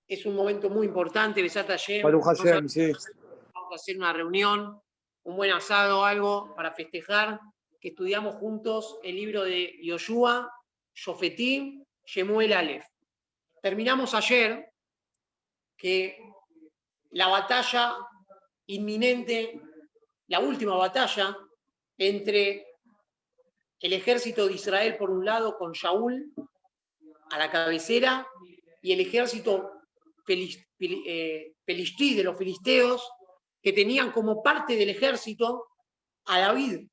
Es un momento muy importante, Besat Hashem. Baruch Hashem, sí. Vamos a hacer una reunión, un buen asado, algo para festejar, que estudiamos juntos el libro de Yoshua, Shofetim, Shemuel Aleph. Terminamos ayer que la batalla inminente, la última batalla entre el ejército de Israel por un lado con Shaul a la cabecera y el ejército pelistí de los filisteos que tenían como parte del ejército a David,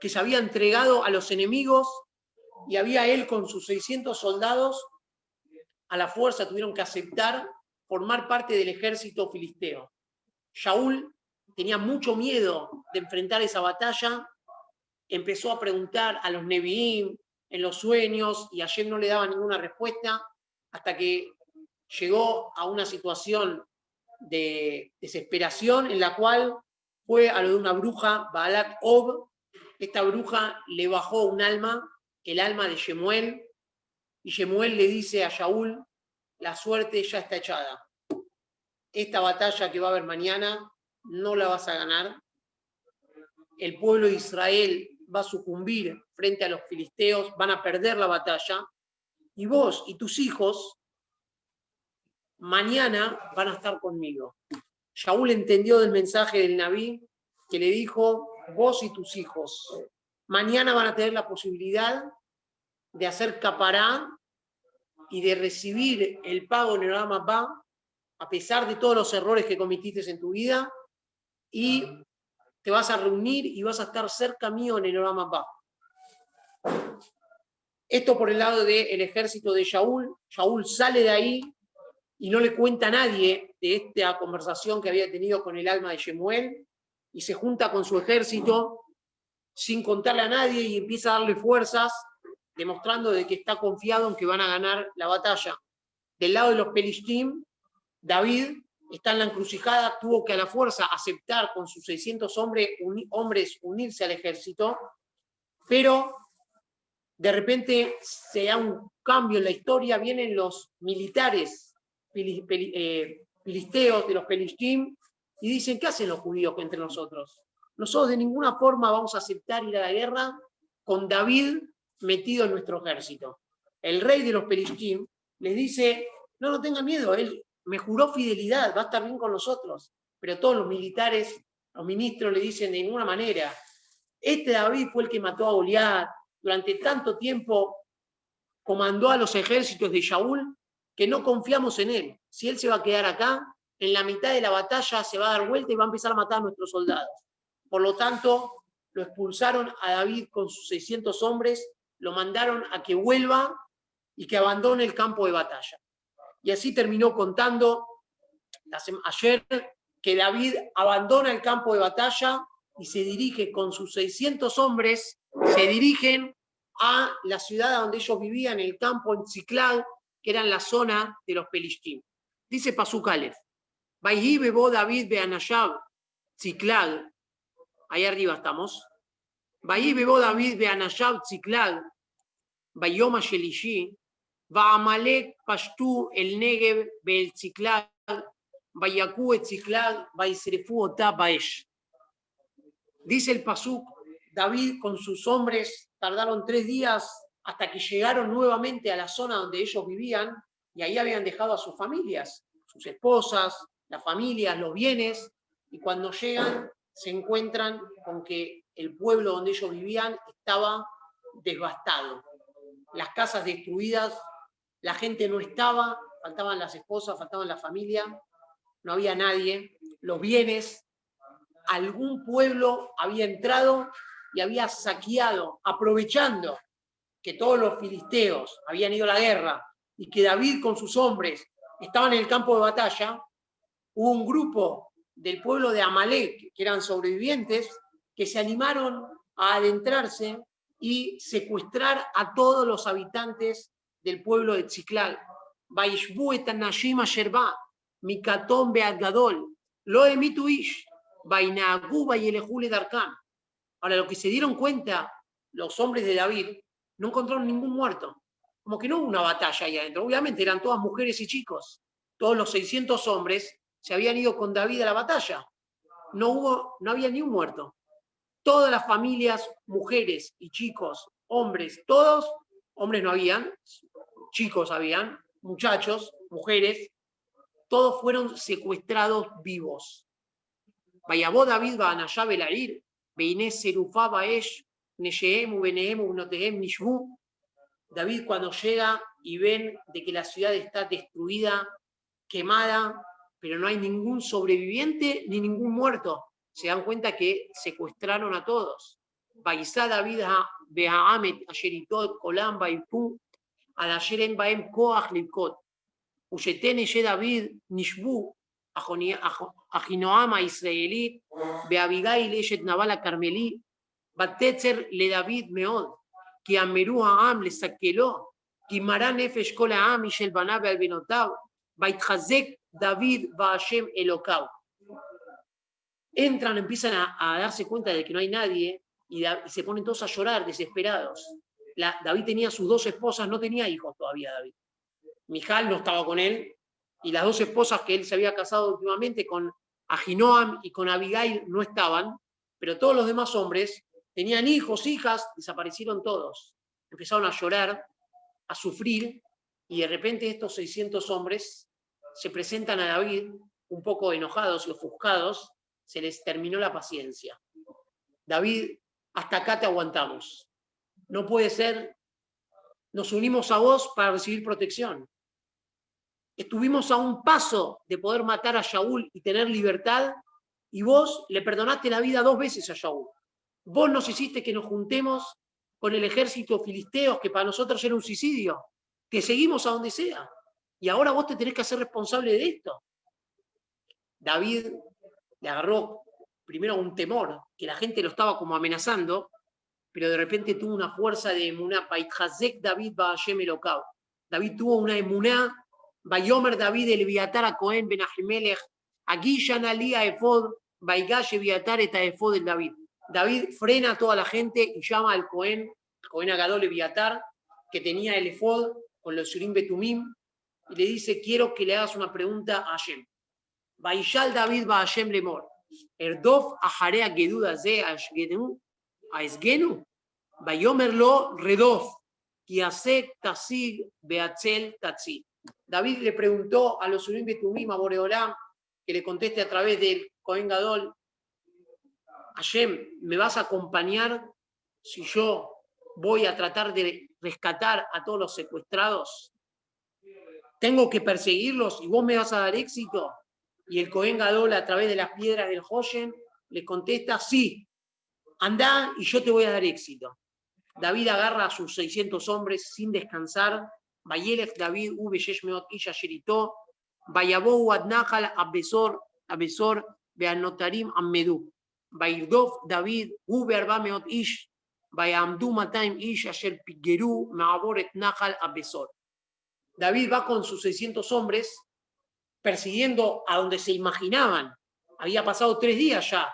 que se había entregado a los enemigos y había él con sus 600 soldados a la fuerza tuvieron que aceptar formar parte del ejército filisteo. Shaul tenía mucho miedo de enfrentar esa batalla, empezó a preguntar a los Nevi'im en los sueños y ayer no le daba ninguna respuesta hasta que llegó a una situación de desesperación en la cual fue a lo de una bruja, Baalat Ob. Esta bruja le bajó un alma, el alma de Shemuel, y Shemuel le dice a Shaul, la suerte ya está echada. Esta batalla que va a haber mañana no la vas a ganar. El pueblo de Israel va a sucumbir frente a los filisteos, van a perder la batalla, y vos y tus hijos mañana van a estar conmigo. Shaul entendió del mensaje del Nabí que le dijo, vos y tus hijos mañana van a tener la posibilidad de hacer capará y de recibir el pago en el Olam Habá, a pesar de todos los errores que cometiste en tu vida, y te vas a reunir y vas a estar cerca mío en el Olam Habá. Esto por el lado del ejército de Shaul. Shaul sale de ahí y no le cuenta a nadie de esta conversación que había tenido con el alma de Shemuel, y se junta con su ejército sin contarle a nadie y empieza a darle fuerzas, demostrando de que está confiado en que van a ganar la batalla. Del lado de los Pelishtim, David está en la encrucijada, tuvo que a la fuerza aceptar con sus 600 hombres unirse al ejército, pero de repente se da un cambio en la historia, vienen los militares filisteos de los Pelishtim y dicen, ¿qué hacen los judíos entre nosotros? Nosotros de ninguna forma vamos a aceptar ir a la guerra con David metido en nuestro ejército. El rey de los Pelishtim les dice, no tengan miedo, él me juró fidelidad, va a estar bien con nosotros. Pero todos los militares, los ministros le dicen de ninguna manera. Este David fue el que mató a Goliat, durante tanto tiempo comandó a los ejércitos de Shaul, que no confiamos en él. Si él se va a quedar acá, en la mitad de la batalla se va a dar vuelta y va a empezar a matar a nuestros soldados. Por lo tanto, lo expulsaron a David con sus 600 hombres, lo mandaron a que vuelva y que abandone el campo de batalla. Y así terminó contando ayer que David abandona el campo de batalla y se dirige con sus 600 hombres, se dirigen a la ciudad donde ellos vivían, el campo en Tziklag, que era en la zona de los Pelishtim. Dice Pasuk Aleph, Vayhi bebo David beanashab Tziklag, ahí arriba estamos, Vayhi bebo David beanashab Tziklag, Vayoma Shelishi, Vaamalek pashtu el Negev be'el Tziklag, Vayaku et Tziklag, Vaisrefu ota baesh. Dice el Pasuk, David con sus hombres tardaron 3 días hasta que llegaron nuevamente a la zona donde ellos vivían, y ahí habían dejado a sus familias, sus esposas, las familias, los bienes, y cuando llegan se encuentran con que el pueblo donde ellos vivían estaba devastado. Las casas destruidas, la gente no estaba, faltaban las esposas, faltaban la familia, no había nadie, los bienes, algún pueblo había entrado y había saqueado, aprovechando que todos los filisteos habían ido a la guerra y que David con sus hombres estaban en el campo de batalla. Hubo un grupo del pueblo de Amalek, que eran sobrevivientes, que se animaron a adentrarse y secuestrar a todos los habitantes del pueblo de Tziklag. Vaishbu et anashim asher ba, mikatom be'ad gadol, lo emitu ish, vainagu vayelehu ledarkan. Ahora, lo que se dieron cuenta los hombres de David, no encontraron ningún muerto. Como que no hubo una batalla ahí adentro. Obviamente eran todas mujeres y chicos. todos los 600 hombres se habían ido con David a la batalla. No había ni un muerto. Todas las familias, mujeres y chicos, hombres, todos, hombres no habían, chicos habían, muchachos, mujeres, todos fueron secuestrados vivos. Vayabó David va a Nayá Belair, Beiné Serufá Baesh, Neyehemu, Benehemu, Notehem, Nishbu. David cuando llega y ven de que la ciudad está destruida, quemada, pero no hay ningún sobreviviente ni ningún muerto. Se dan cuenta que secuestraron a todos. Baisá David Behamet, Asheritot, Kolam, Baipu, Adasheren Baem Koach Likot. Uyetene Ye David, Nishbu, Ahinoama Israelí, Beabigail Eshet Navala Carmelí, Batetzer le David Meod, que Ameru Aam le Saqueló, que Marán Nefesh Kol Aam y Shel Banabe Albenotav, Baitchazek David Baashem Elokav. Entran, empiezan a darse cuenta de que no hay nadie y se ponen todos a llorar, desesperados. David tenía sus 2 esposas, no tenía hijos todavía David. Mijal no estaba con él, y las 2 esposas que él se había casado últimamente con Ahinoam y con Abigail no estaban, pero todos los demás hombres tenían hijos, hijas, desaparecieron todos. Empezaron a llorar, a sufrir, y de repente estos 600 hombres se presentan a David un poco enojados y ofuscados, se les terminó la paciencia. David, hasta acá te aguantamos. No puede ser, nos unimos a vos para recibir protección. Estuvimos a un paso de poder matar a Shaul y tener libertad, y vos le perdonaste la vida 2 veces a Shaul. Vos nos hiciste que nos juntemos con el ejército filisteo, que para nosotros era un suicidio, que seguimos a donde sea. Y ahora vos te tenés que hacer responsable de esto. David le agarró primero un temor, que la gente lo estaba como amenazando, pero de repente tuvo una fuerza de emuná. Baitchazek David Baashem Elokav. David tuvo una emuná. Bayomer David el Eviatar a Cohen Ben Ahimelech. Aquí Yanalía Efod. Baigash Eviatar eta Efod el David. David frena a toda la gente y llama al Cohen Agadol Eviatar, que tenía el Efod con los Surim Betumim, y le dice: quiero que le hagas una pregunta a Hashem. Baishal David va Hashem Lemor. Erdof Aharea Geduda Ze Ashgenu Aesgenu. Bayomer lo Redof. Kiasek Tasig Beatzel Tatzi. David le preguntó a los Surim Betumim, a Boreolam, que le conteste a través del Cohen Gadol: Hashem, ¿me vas a acompañar si yo voy a tratar de rescatar a todos los secuestrados? ¿Tengo que perseguirlos y vos me vas a dar éxito? Y el Cohen Gadol, a través de las piedras del Hoshen, le contesta: sí, andá y yo te voy a dar éxito. David agarra a sus 600 hombres sin descansar. Bayelech David Ubeyesh Meot Ish Asherito, Bayabou Adnachal Abesor Beanotarim Ammedu, Bairdof David Uberba Meot Ish, Bayamdu Mataim Ish Asher Pigeru Maaboret Nachal Abesor. David va con sus 600 hombres persiguiendo a donde se imaginaban. Había pasado 3 días ya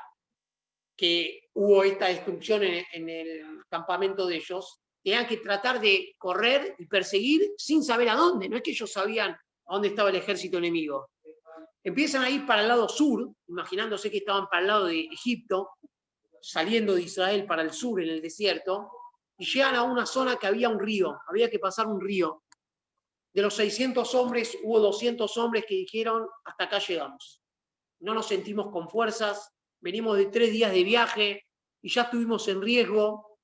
que hubo esta destrucción en el campamento de ellos. Tenían que tratar de correr y perseguir sin saber a dónde. No es que ellos sabían a dónde estaba el ejército enemigo. Empiezan a ir para el lado sur, imaginándose que estaban para el lado de Egipto, saliendo de Israel para el sur en el desierto, y llegan a una zona que había un río, había que pasar un río. De los 600 hombres, hubo 200 hombres que dijeron: hasta acá llegamos. No nos sentimos con fuerzas, venimos de 3 días de viaje y ya estuvimos en riesgo.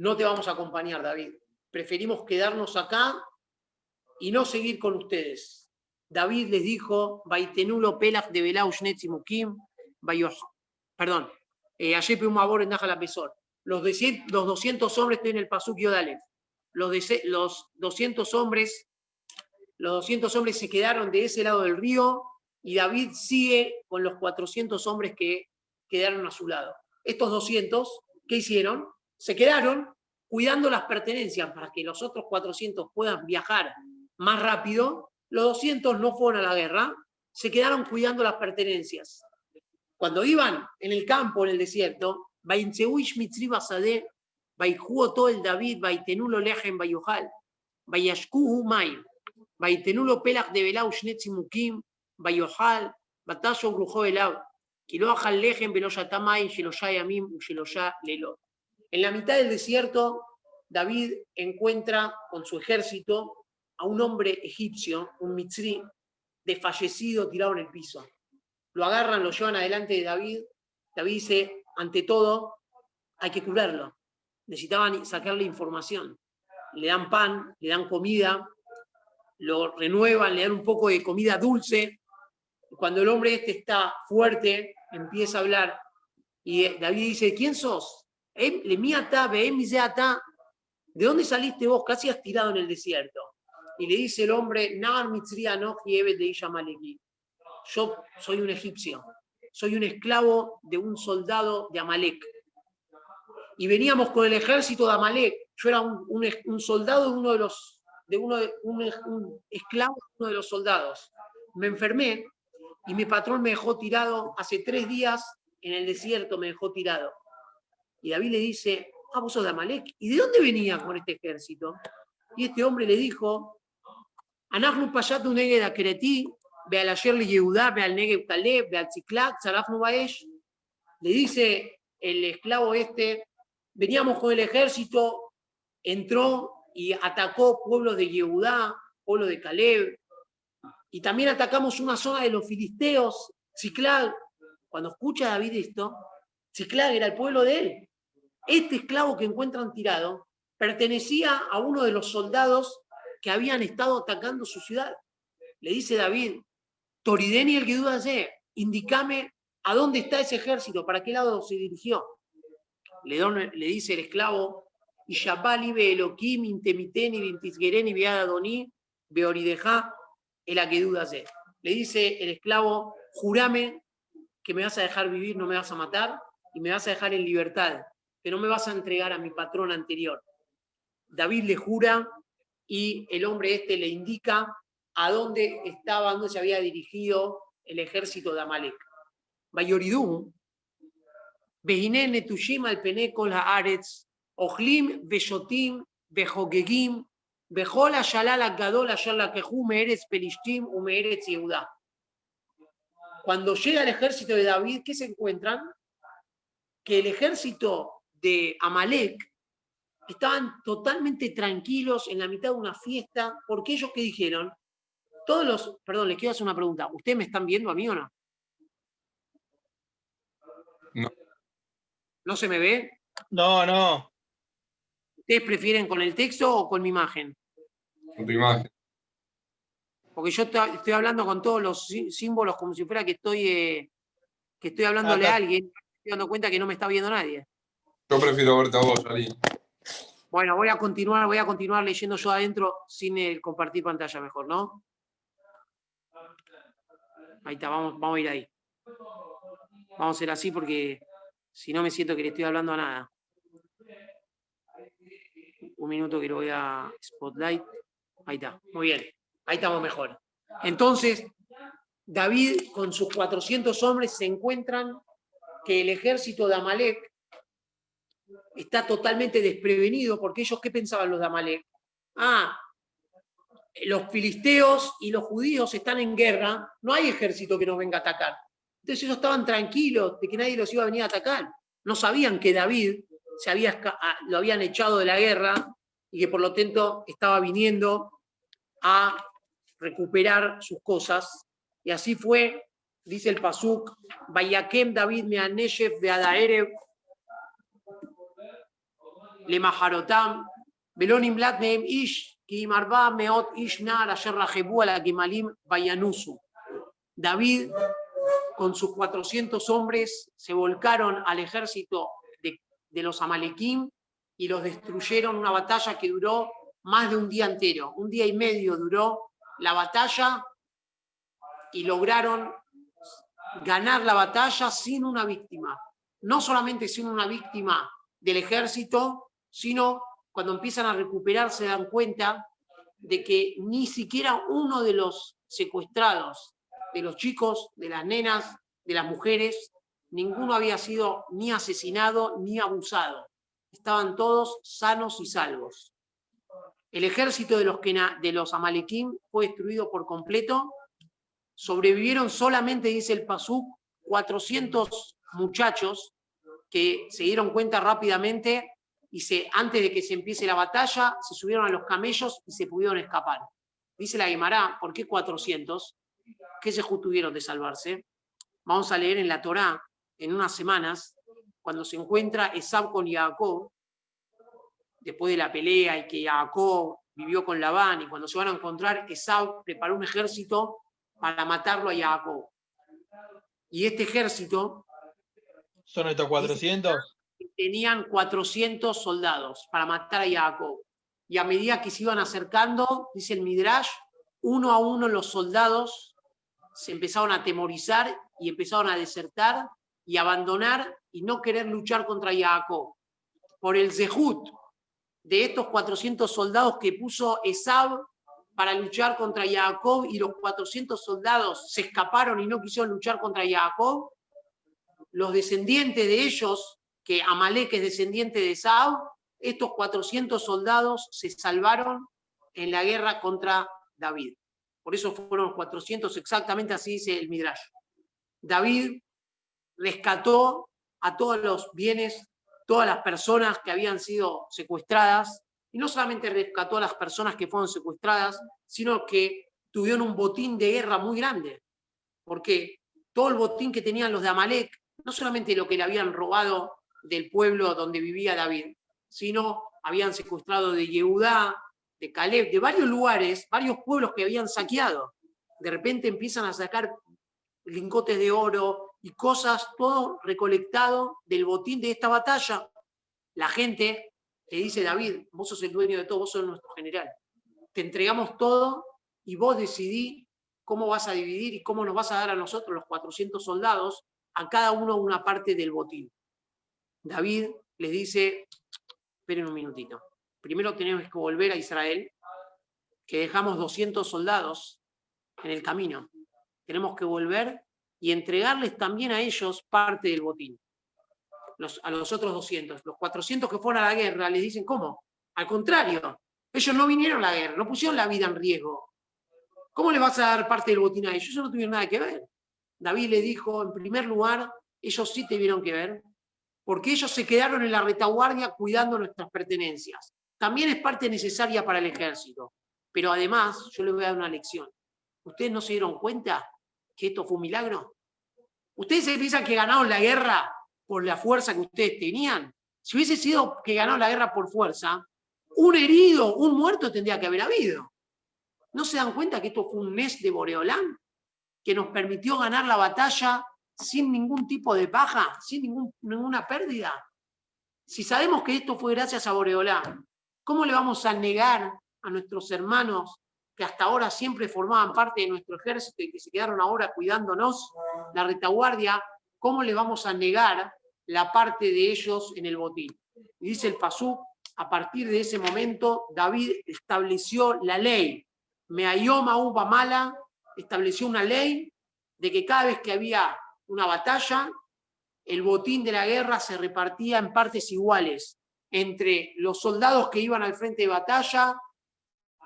No te vamos a acompañar, David. Preferimos quedarnos acá y no seguir con ustedes. David les dijo: Baitenulo Pelach de Belaush Netzimukim, perdón, Ayepe Umabor en Najal Apesor. Los 200 hombres tienen el Pasuk Yodalef. Los 200 hombres se quedaron de ese lado del río, y David sigue con los 400 hombres que quedaron a su lado. Estos 200, ¿qué hicieron? Se quedaron cuidando las pertenencias para que los otros 400 puedan viajar más rápido. Los 200 no fueron a la guerra, se quedaron cuidando las pertenencias. Cuando iban en el campo, en el desierto, todo el David, Baitenulo Lejen Bayojal, Bayashkuhu Mai, Vaitenulo pelach de Belau Shnetzimukim, Bayohal, Batayo Brujo Belau, Kiloja Lejen, Beloyatamay, Sheloyamim, Sheloya Lelo. En la mitad del desierto, David encuentra con su ejército a un hombre egipcio, un mitzri, desfallecido, tirado en el piso. Lo agarran, lo llevan adelante de David. David dice, ante todo, hay que curarlo. Necesitaban sacarle información. Le dan pan, le dan comida, lo renuevan, le dan un poco de comida dulce. Cuando el hombre este está fuerte, empieza a hablar. Y David dice, ¿quién sos? ¿De dónde saliste vos? Casi has tirado en el desierto. Y le dice el hombre, yo soy un egipcio, soy un esclavo de un soldado de Amalek. Y veníamos con el ejército de Amalek. Yo era un soldado de un esclavo de uno de los soldados. Me enfermé y mi patrón me dejó tirado hace 3 días en el desierto, me dejó tirado. Y David le dice, vos sos de Amalek. ¿Y de dónde venía con este ejército? Y este hombre le dijo, Anachnu payatu neged akereti, ve al ayer le Yehudá, ve al neged Caleb, ve al Tziklak, Zarafnu Baesh. Le dice el esclavo este, veníamos con el ejército, entró y atacó pueblos de Yehudá, pueblo de Caleb, y también atacamos una zona de los filisteos, Tziklak. Cuando escucha David esto, Tziklak era el pueblo de él. Este esclavo que encuentran tirado pertenecía a uno de los soldados que habían estado atacando su ciudad. Le dice David, Torideni el que duda ayer, indícame a dónde está ese ejército, para qué lado se dirigió. Le dice el esclavo, y Yapali be Elohim, Intemiteni, Vintisgereni, Beadadoni, Beorideja, el a que duda ayer. Le dice el esclavo, jurame que me vas a dejar vivir, no me vas a matar, y me vas a dejar en libertad, que no me vas a entregar a mi patrón anterior. David le jura y el hombre este le indica a dónde estaba, dónde se había dirigido el ejército de Amalek. Bayoridú, Behine Netushim al Penekol Haaretz, Ochlim Beshotim, Behogegim, Behol Ashalal Agadol Ashal Kehu Meeretz Pelishtim Umeeretz Yehudá. Cuando llega el ejército de David, ¿qué se encuentran? Que el ejército de Amalek estaban totalmente tranquilos en la mitad de una fiesta, porque ellos, ¿qué dijeron? Perdón, les quiero hacer una pregunta. ¿Ustedes me están viendo a mí o no? No. ¿No se me ve? No. ¿Ustedes prefieren con el texto o con mi imagen? Con tu imagen. Porque yo estoy hablando con todos los símbolos como si fuera que estoy hablándole a alguien, me estoy dando cuenta que no me está viendo nadie. Yo prefiero verte a vos, Ali. Bueno, voy a continuar leyendo yo adentro sin el compartir pantalla mejor, ¿no? Ahí está, vamos a ir ahí. Vamos a hacer así porque si no me siento que le estoy hablando a nada. Un minuto que lo voy a spotlight. Ahí está, muy bien. Ahí estamos mejor. Entonces, David con sus 400 hombres se encuentran que el ejército de Amalek está totalmente desprevenido, porque ellos, ¿qué pensaban los de Amalek? Los filisteos y los judíos están en guerra, no hay ejército que nos venga a atacar. Entonces ellos estaban tranquilos de que nadie los iba a venir a atacar. No sabían que David lo habían echado de la guerra y que por lo tanto estaba viniendo a recuperar sus cosas. Y así fue, dice el Pasuk, Vayakem David me'aneshef be'adaerev lemaharotam velonim lat mehem ish ki imarba meot ish nar asher rajebu ala gimalim vayanusu. David con sus 400 hombres se volcaron al ejército de los amalequim y los destruyeron. Una batalla que duró más de un día entero, 1 día y medio duró la batalla y lograron ganar la batalla sin una víctima. No solamente sin una víctima del ejército, sino cuando empiezan a recuperar se dan cuenta de que ni siquiera uno de los secuestrados, de los chicos, de las nenas, de las mujeres, ninguno había sido ni asesinado ni abusado. Estaban todos sanos y salvos. El ejército de los amalequim fue destruido por completo. Sobrevivieron solamente, dice el Pasuk, 400 muchachos que se dieron cuenta rápidamente y antes de que se empiece la batalla, se subieron a los camellos y se pudieron escapar. Dice la Guemará, ¿por qué 400? ¿Qué se tuvieron de salvarse? Vamos a leer en la Torá, en unas semanas, cuando se encuentra Esab con Jacob, después de la pelea y que Jacob vivió con Labán, y cuando se van a encontrar, Esab preparó un ejército para matarlo a Jacob. Y este ejército... ¿Son estos 400? Tenían 400 soldados para matar a Jacob. Y a medida que se iban acercando, dice el Midrash, uno a uno los soldados se empezaron a atemorizar y empezaron a desertar y abandonar y no querer luchar contra Jacob. Por el zehut de estos 400 soldados que puso Esab para luchar contra Jacob, y los 400 soldados se escaparon y no quisieron luchar contra Jacob, los descendientes de ellos, que Amalek es descendiente de Esab, estos 400 soldados se salvaron en la guerra contra David. Por eso fueron 400, exactamente así dice el Midrash. David rescató a todos los bienes, todas las personas que habían sido secuestradas, y no solamente rescató a las personas que fueron secuestradas, sino que tuvieron un botín de guerra muy grande, porque todo el botín que tenían los de Amalek, no solamente lo que le habían robado del pueblo donde vivía David, sino habían secuestrado de Yehudá, de Caleb, de varios lugares, varios pueblos que habían saqueado. De repente empiezan a sacar lingotes de oro y cosas, todo recolectado del botín de esta batalla. La gente le dice, David, vos sos el dueño de todo, vos sos nuestro general. Te entregamos todo y vos decidí cómo vas a dividir y cómo nos vas a dar a nosotros, los 400 soldados, a cada uno una parte del botín. David les dice, esperen un minutito. Primero tenemos que volver a Israel, que dejamos 200 soldados en el camino. Tenemos que volver y entregarles también a ellos parte del botín. A los otros 200. Los 400 que fueron a la guerra les dicen, ¿cómo? Al contrario, ellos no vinieron a la guerra, no pusieron la vida en riesgo. ¿Cómo le vas a dar parte del botín a ellos? Ellos no tuvieron nada que ver. David le dijo, en primer lugar, ellos sí tuvieron que ver, porque ellos se quedaron en la retaguardia cuidando nuestras pertenencias. También es parte necesaria para el ejército. Pero además, yo les voy a dar una lección. ¿Ustedes no se dieron cuenta que esto fue un milagro? ¿Ustedes se piensan que ganaron la guerra por la fuerza que ustedes tenían? Si hubiese sido que ganaron la guerra por fuerza, un herido, un muerto tendría que haber habido. ¿No se dan cuenta que esto fue un nes de Boreolán? Que nos permitió ganar la batalla sin ningún tipo de paja, sin ninguna pérdida. Si sabemos que esto fue gracias a Boreolán, ¿cómo le vamos a negar a nuestros hermanos que hasta ahora siempre formaban parte de nuestro ejército y que se quedaron ahora cuidándonos la retaguardia? ¿Cómo le vamos a negar la parte de ellos en el botín? Y dice el Pasuk, a partir de ese momento David estableció la ley. Meayom Ahuba Mala estableció una ley de que cada vez que había una batalla, el botín de la guerra se repartía en partes iguales entre los soldados que iban al frente de batalla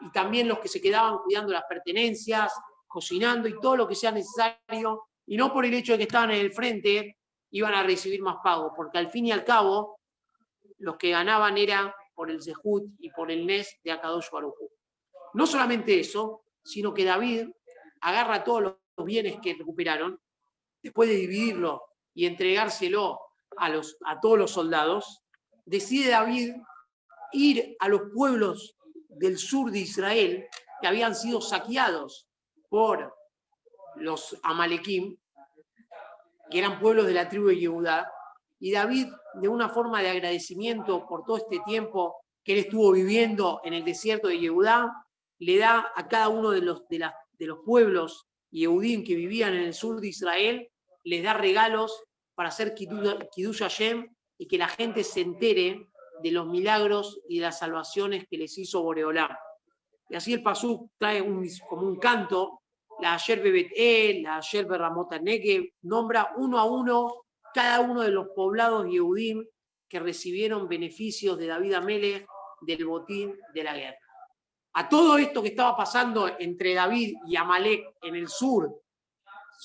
y también los que se quedaban cuidando las pertenencias, cocinando y todo lo que sea necesario, y no por el hecho de que estaban en el frente iban a recibir más pago, porque al fin y al cabo los que ganaban era por el zehut y por el nes de Akadosh Baruj Hu. No solamente eso, sino que David agarra todos los bienes que recuperaron, después de dividirlo y entregárselo a todos los soldados, decide David ir a los pueblos del sur de Israel que habían sido saqueados por los amalequim, que eran pueblos de la tribu de Yehudá, y David, de una forma de agradecimiento por todo este tiempo que él estuvo viviendo en el desierto de Yehudá, le da a cada uno de los pueblos Yehudim que vivían en el sur de Israel, les da regalos para hacer Kiddush Hashem y que la gente se entere de los milagros y de las salvaciones que les hizo Boreolán. Y así el Pasuk trae como un canto, la Asher Bebet-El, la Asher Berramot Negev, nombra uno a uno cada uno de los poblados Yehudim que recibieron beneficios de David Amelech del botín de la guerra. A todo esto que estaba pasando entre David y Amalek en el sur,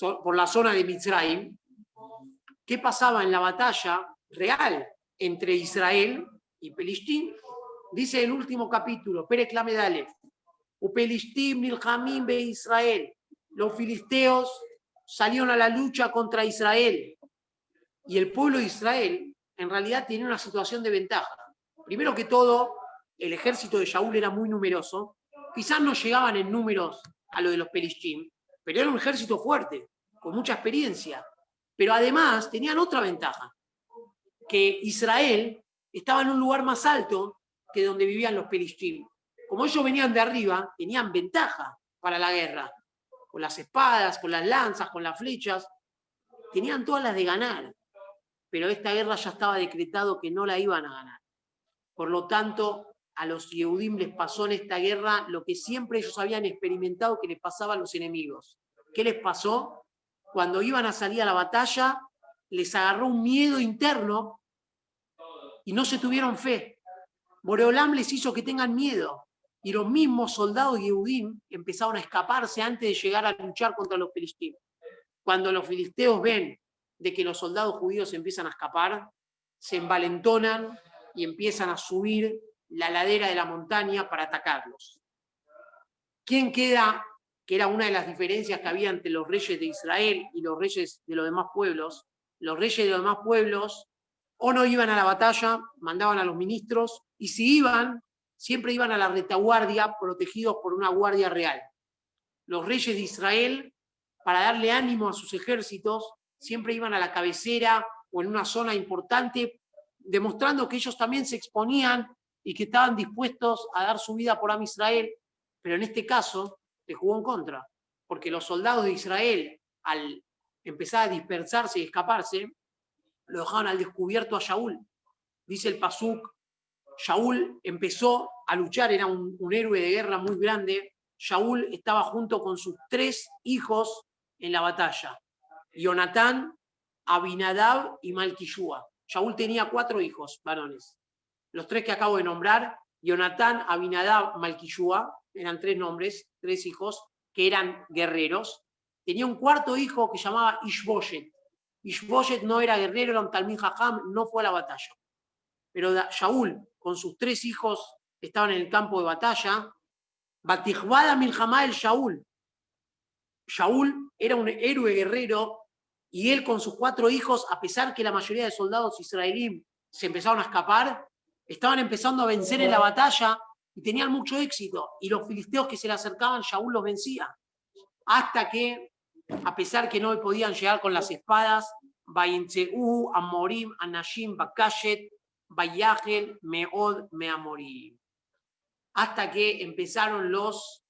por la zona de Mitzrayim, ¿qué pasaba en la batalla real entre Israel y Pelishtim? Dice el último capítulo, Perek Lamed Alef, Upelishtim nilchamim be Israel. Los filisteos salieron a la lucha contra Israel. Y el pueblo de Israel en realidad tenía una situación de ventaja. Primero que todo, el ejército de Shaul era muy numeroso. Quizás no llegaban en números a lo de los Pelishtim, pero era un ejército fuerte, con mucha experiencia. Pero además tenían otra ventaja, que Israel estaba en un lugar más alto que donde vivían los Pelishtim. Como ellos venían de arriba, tenían ventaja para la guerra. Con las espadas, con las lanzas, con las flechas, tenían todas las de ganar. Pero esta guerra ya estaba decretado que no la iban a ganar. Por lo tanto, a los Yehudim les pasó en esta guerra lo que siempre ellos habían experimentado que les pasaba a los enemigos. ¿Qué les pasó? Cuando iban a salir a la batalla, les agarró un miedo interno y no se tuvieron fe. Boreolam les hizo que tengan miedo. Y los mismos soldados Yehudim empezaron a escaparse antes de llegar a luchar contra los filisteos. Cuando los filisteos ven de que los soldados judíos empiezan a escapar, se envalentonan y empiezan a subir la ladera de la montaña para atacarlos. ¿Quién queda? Que era una de las diferencias que había entre los reyes de Israel y los reyes de los demás pueblos. Los reyes de los demás pueblos o no iban a la batalla, mandaban a los ministros, y si iban, siempre iban a la retaguardia protegidos por una guardia real. Los reyes de Israel, para darle ánimo a sus ejércitos, siempre iban a la cabecera o en una zona importante, demostrando que ellos también se exponían y que estaban dispuestos a dar su vida por Am Israel, pero en este caso le jugó en contra, porque los soldados de Israel, al empezar a dispersarse y escaparse, lo dejaron al descubierto a Shaul. Dice el Pasuk, Shaul empezó a luchar, era un héroe de guerra muy grande. Shaul estaba junto con sus 3 hijos en la batalla, Jonatán, Abinadab y Malquishua. Shaul tenía 4 hijos varones. Los 3 que acabo de nombrar, Jonatán, Abinadab, Malquishua, eran 3 nombres, 3 hijos que eran guerreros. Tenía un 4º hijo que llamaba Ishboshet. Ishboshet no era guerrero, era un Talmid Jajam, no fue a la batalla. Pero Shaul, con sus 3 hijos, estaban en el campo de batalla. Batijbada Milhamá el Shaul. Shaul era un héroe guerrero y él con sus 4 hijos, a pesar que la mayoría de soldados israelíes se empezaron a escapar, estaban empezando a vencer en la batalla y tenían mucho éxito. Y los filisteos que se le acercaban, Shaul los vencía. Hasta que, a pesar que no podían llegar con las espadas, Vayintzeu, Amorim, Anashim, Bakashet, Vayagel, Meod, Meamorim. Hasta que empezaron los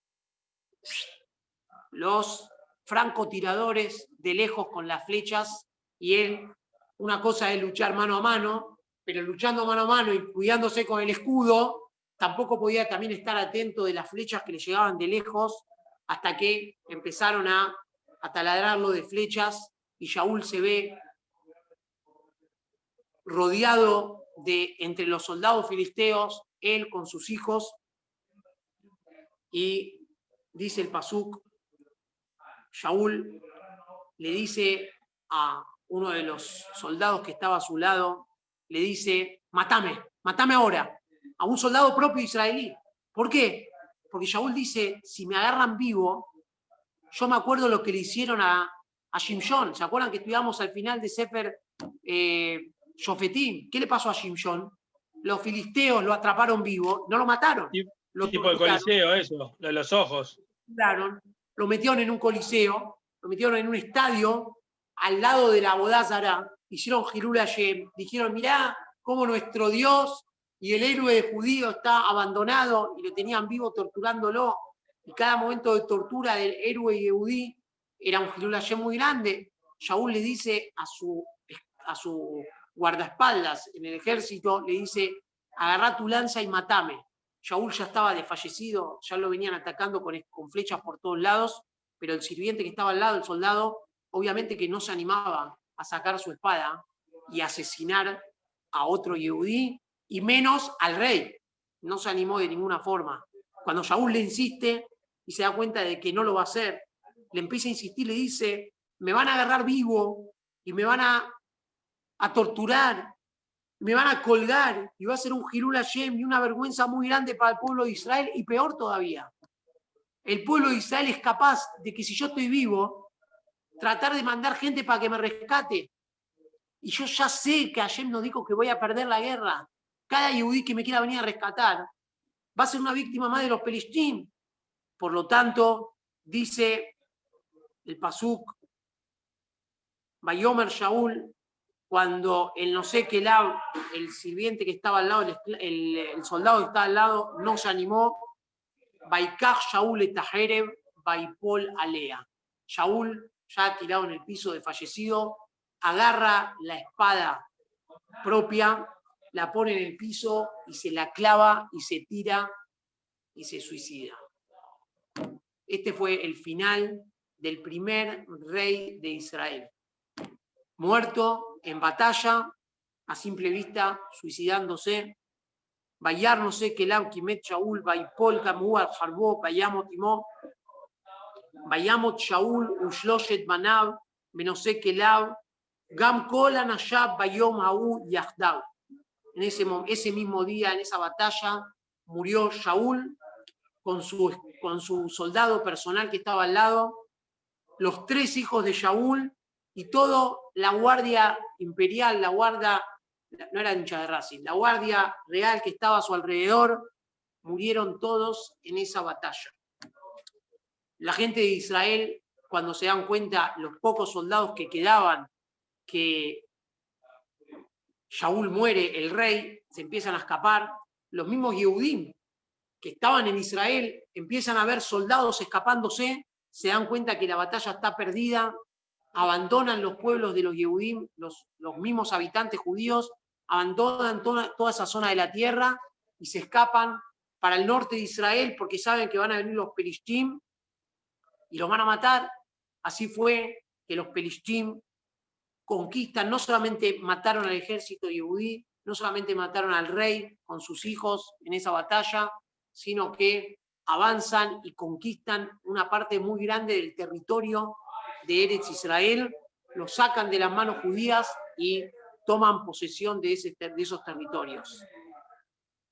francotiradores de lejos con las flechas, y él, una cosa es luchar mano a mano, pero luchando mano a mano y cuidándose con el escudo, tampoco podía también estar atento de las flechas que le llegaban de lejos, hasta que empezaron a taladrarlo de flechas, y Shaul se ve rodeado entre los soldados filisteos, él con sus hijos, y dice el Pasuk, Shaul le dice a uno de los soldados que estaba a su lado, le dice, matame ahora, a un soldado propio israelí. ¿Por qué? Porque Shaul dice, si me agarran vivo, yo me acuerdo lo que le hicieron a Shimshon. ¿Se acuerdan que estudiamos al final de Sefer Shofetim? ¿Qué le pasó a Shimshon? Los filisteos lo atraparon vivo, no lo mataron. Tipo el coliseo, eso, lo de los ojos. Lo metieron en un coliseo, lo metieron en un estadio al lado de la Abodá Zará, hicieron Hilul Hashem, dijeron, mirá cómo nuestro Dios y el héroe judío está abandonado, y lo tenían vivo torturándolo, y cada momento de tortura del héroe yehudí era un Hilul Hashem muy grande. Shaul le dice a su guardaespaldas en el ejército, le dice, agarrá tu lanza y matame. Shaul ya estaba desfallecido, ya lo venían atacando con flechas por todos lados, pero el sirviente que estaba al lado, el soldado, obviamente que no se animaba a sacar su espada y asesinar a otro yehudí, y menos al rey. No se animó de ninguna forma. Cuando Shaul le insiste y se da cuenta de que no lo va a hacer, le empieza a insistir, le dice, me van a agarrar vivo y me van a torturar, me van a colgar y va a ser un Hilul Hashem y una vergüenza muy grande para el pueblo de Israel y peor todavía. El pueblo de Israel es capaz de que si yo estoy vivo, tratar de mandar gente para que me rescate. Y yo ya sé que Hashem nos dijo que voy a perder la guerra. Cada yehudí que me quiera venir a rescatar va a ser una víctima más de los pelishtim. Por lo tanto, dice el pasuk, Vayomer Shaul, cuando el no sé qué lado, el sirviente que estaba al lado, el soldado que estaba al lado, no se animó, Vaikach Shaul etajereb, Vaipol alea. Shaul, ya tirado en el piso de fallecido, agarra la espada propia, la pone en el piso y se la clava y se tira y se suicida. Este fue el final del primer rey de Israel. Muerto en batalla, a simple vista, suicidándose. Bayar no sé qué lam kimet Shaul, Baipol kamu al harbó, Bayamot imó, Bayamot Shaul, Ushloshet Manav, Menosé que lab, Gam Kolan Ashab, Bayom Aú Yahdav. En ese mismo día, en esa batalla, murió Shaul con su soldado personal que estaba al lado, los 3 hijos de Shaul y toda la guardia imperial, la guardia, no era hincha de Racing, la guardia real que estaba a su alrededor, murieron todos en esa batalla. La gente de Israel, cuando se dan cuenta, los pocos soldados que quedaban, que Shaul muere, el rey, se empiezan a escapar. Los mismos Yehudim que estaban en Israel empiezan a ver soldados escapándose, se dan cuenta que la batalla está perdida, abandonan los pueblos de los Yehudim, los mismos habitantes judíos, abandonan toda esa zona de la tierra y se escapan para el norte de Israel porque saben que van a venir los Pelishtim y los van a matar. Así fue que los Pelishtim conquistan, no solamente mataron al ejército yehudí, no solamente mataron al rey con sus hijos en esa batalla, sino que avanzan y conquistan una parte muy grande del territorio de Eretz Israel, lo sacan de las manos judías y toman posesión de esos territorios.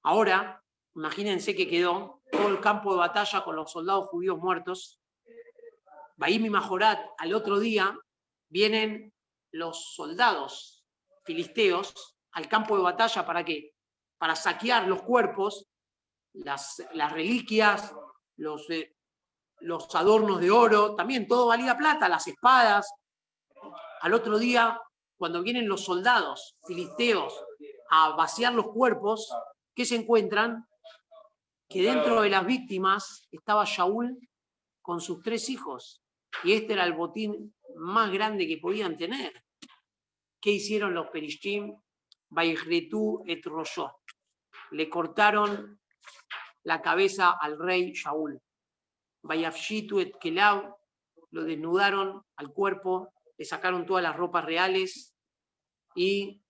Ahora, imagínense que quedó todo el campo de batalla con los soldados judíos muertos. Baim y Majorat, al otro día, vienen los soldados filisteos al campo de batalla. ¿Para qué? Para saquear los cuerpos, las reliquias, los adornos de oro, también todo valía plata, las espadas. Al otro día, cuando vienen los soldados filisteos a vaciar los cuerpos, ¿qué se encuentran? Que dentro de las víctimas estaba Shaul con sus 3 hijos. Y este era el botín más grande que podían tener. ¿Qué hicieron los Perishtim? Vayihretu et Roshó. Le cortaron la cabeza al rey Shaul. Vayafshitu et Kelav. Lo desnudaron al cuerpo, le sacaron todas las ropas reales y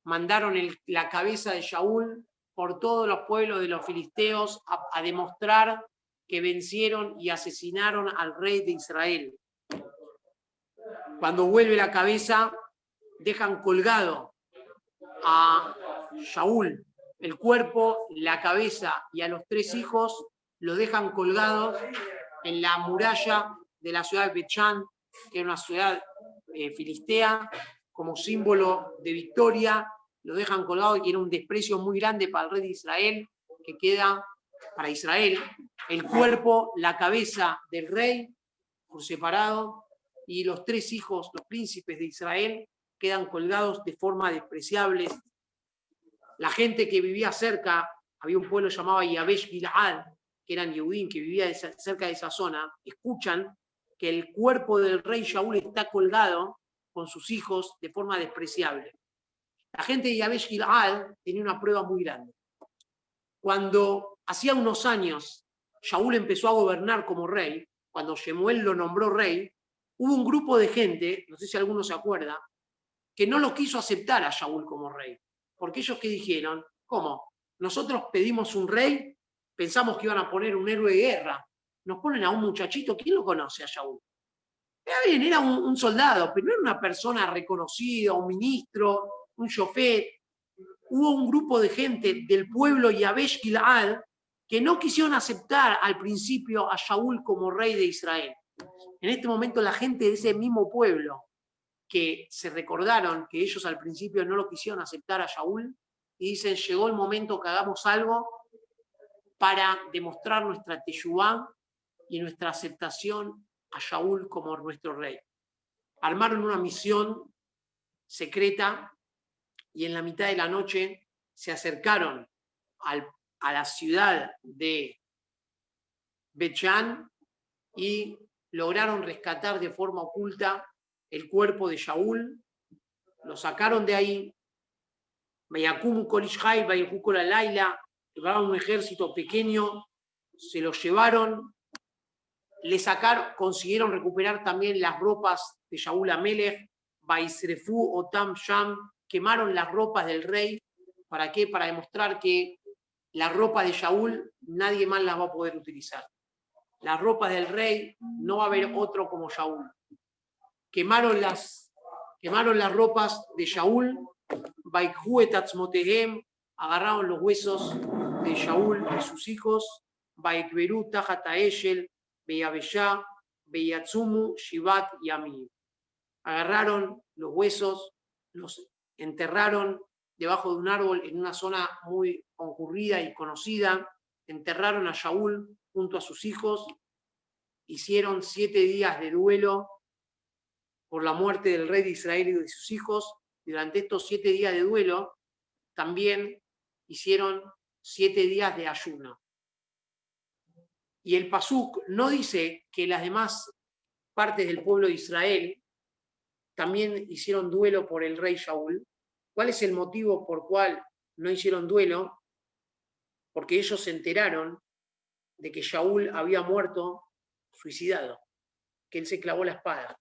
mandaron la cabeza de Shaul por todos los pueblos de los filisteos a demostrar que vencieron y asesinaron al rey de Israel. Cuando vuelve la cabeza, dejan colgado a Shaul, el cuerpo, la cabeza y a los 3 hijos, lo dejan colgados en la muralla de la ciudad de Bethán, que era una ciudad filistea, como símbolo de victoria, lo dejan colgado, y era un desprecio muy grande para el rey de Israel, que queda para Israel el cuerpo, la cabeza del rey por separado, y los 3 hijos, los príncipes de Israel, quedan colgados de forma despreciable. La gente que vivía cerca, había un pueblo llamado Yabesh Gilad, que eran Yehudim, que vivía cerca de esa zona, escuchan que el cuerpo del rey Shaul está colgado con sus hijos de forma despreciable. La gente de Yabesh Gilad tenía una prueba muy grande. Cuando hacía unos años Shaul empezó a gobernar como rey, cuando Shemuel lo nombró rey, hubo un grupo de gente, no sé si alguno se acuerda, que no lo quiso aceptar a Shaul como rey. Porque ellos, ¿qué dijeron? ¿Cómo? Nosotros pedimos un rey pensamos que iban a poner un héroe de guerra. Nos ponen a un muchachito, ¿quién lo conoce a Shaul? Era bien, era un soldado, pero no era una persona reconocida, un ministro, un shofet. Hubo un grupo de gente del pueblo Yabesh Gilad que no quisieron aceptar al principio a Shaul como rey de Israel. En este momento la gente de ese mismo pueblo que se recordaron que ellos al principio no lo quisieron aceptar a Shaul y dicen, llegó el momento que hagamos algo para demostrar nuestra teshuvá y nuestra aceptación a Shaul como nuestro rey. Armaron una misión secreta y en la mitad de la noche se acercaron a la ciudad de Bet-Shan y lograron rescatar de forma oculta el cuerpo de Shaul, lo sacaron de ahí, llevaron un ejército pequeño, se lo llevaron, le sacaron, consiguieron recuperar también las ropas de Shaul Amelech, Baisrefu Otam Sham, quemaron las ropas del rey. ¿Para qué? Para demostrar que la ropa de Shaul nadie más las va a poder utilizar. Las ropas del rey no va a haber otro como Shaul. Quemaron las ropas de Shaul, Baikhu et Atzmotehem, agarraron los huesos de Shaul, de sus hijos, Baikberu Tajat Eshel, Beyabeshá, Beyatzumu, Shivat y Amim. Agarraron los huesos, los enterraron debajo de un árbol en una zona muy concurrida y conocida, enterraron a Shaul junto a sus hijos, hicieron 7 días de duelo por la muerte del rey de Israel y de sus hijos. Durante estos 7 días de duelo también hicieron 7 días de ayuno. Y el Pasuk no dice que las demás partes del pueblo de Israel también hicieron duelo por el rey Shaul. ¿Cuál es el motivo por cual no hicieron duelo? Porque ellos se enteraron de que Shaul había muerto suicidado, que él se clavó la espada.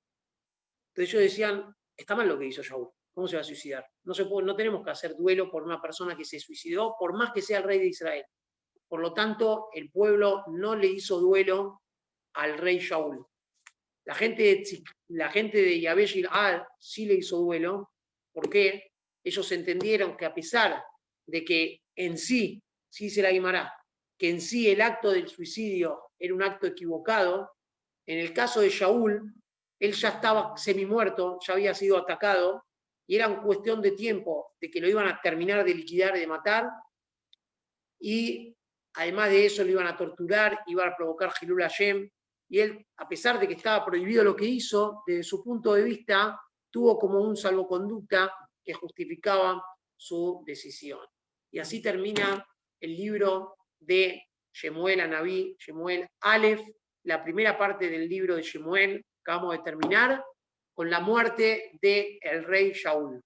Entonces ellos decían, está mal lo que hizo Shaul, ¿cómo se va a suicidar? No tenemos que hacer duelo por una persona que se suicidó, por más que sea el rey de Israel. Por lo tanto, el pueblo no le hizo duelo al rey Shaul. La gente de Yabesh Gilad sí le hizo duelo. ¿Por qué? Ellos entendieron que a pesar de que en sí se la Guimará, que en sí el acto del suicidio era un acto equivocado, en el caso de Shaul, él ya estaba semi-muerto, ya había sido atacado, y era cuestión de tiempo de que lo iban a terminar de liquidar y de matar, y además de eso lo iban a torturar, iban a provocar Hilul Hashem, y él, a pesar de que estaba prohibido lo que hizo, desde su punto de vista, tuvo como un salvoconducta que justificaba su decisión. Y así termina el libro de Shemuel Anabí, Shemuel Aleph, la primera parte del libro de Shemuel. Acabamos de terminar con la muerte del rey Shaul.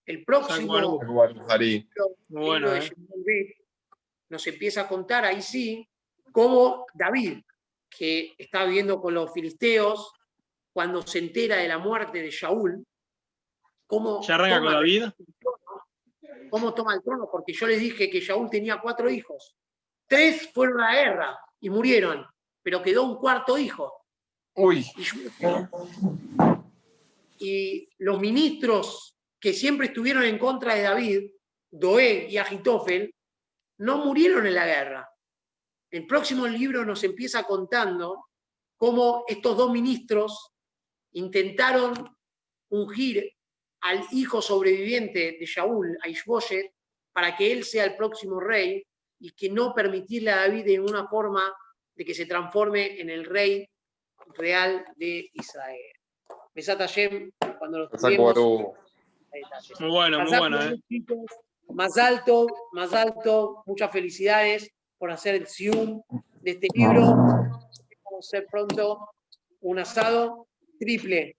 El próximo libro de Shemuel B nos empieza a contar, ahí sí, cómo David, que está viviendo con los filisteos, cuando se entera de la muerte de Shaul, cómo ¿Ya arranca con David? ¿Cómo toma el trono? Porque yo les dije que Shaul tenía 4 hijos. 3 fueron a la guerra y murieron, pero quedó un 4º hijo. Uy. Y los ministros que siempre estuvieron en contra de David, Doeg y Agitofel, no murieron en la guerra. El próximo libro nos empieza contando cómo estos 2 ministros intentaron ungir al hijo sobreviviente de Shaul, a Ishbosheth, para que él sea el próximo rey y que no permitirle a David de ninguna forma de que se transforme en el rey real de Israel. Besat Hashem, cuando lo estudiemos. Muy bueno, muy bueno. Chicos, más alto, muchas felicidades por hacer el sium de este libro. Vamos a hacer pronto un asado triple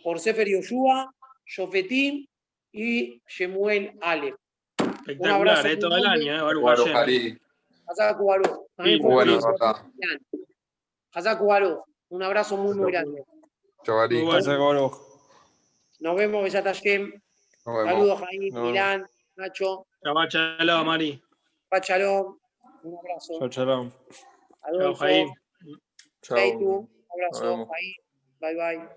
por Sefer Yoshua, Shofetim y Shemuel Aleph. Espectacular, todo el año, Baruch Hashem. Hazak Ubaruch. Hazak Ubaruch. Un abrazo muy grande. Nos vemos, Besat Hashem. Saludos, Jaime, Milán, Nacho. Shabbat Shalom, Mari. Shabbat Shalom. Un abrazo. Chao, Shalom. Chao, Adolfo, Jaime. Chao. Keitu, un Nos abrazo. vemos. Ahí. Bye, bye.